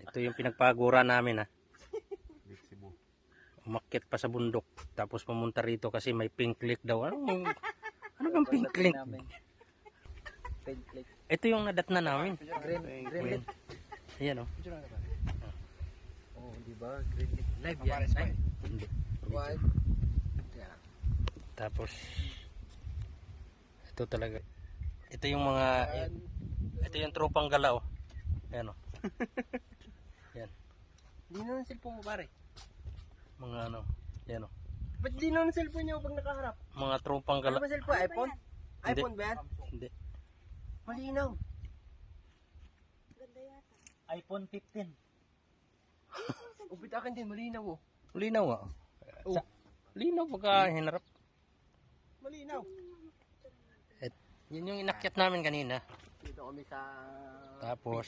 Ito yung pinagpagura namin ha. Umakyat pa sa bundok. Tapos pumunta rito kasi may pink lake daw. Ano bang pink lake? Pink lake. Ito yung nadatna namin. Green lake. Ayan o. Oh, di ba? Green lake. Live yan. Live. Hindi. Live. Tapos ito talaga. Ito yung mga ito yung tropang galaw. Ayan o. Yan. Di na ng cellphone mo pare. Mga ano. Yan o. Ba't di na ng cellphone niyo pag nakaharap? Mga tropang Ano galaw. ba cellphone? iPhone? Hindi. iPhone ba yan? Hindi. Malinaw. iPhone 15. Upit akin din, malinaw oh. Linaw nga. Linaw pagka hinarap. Malinaw. Yun yung inakyat namin kanina. Dito kami sa... Tapos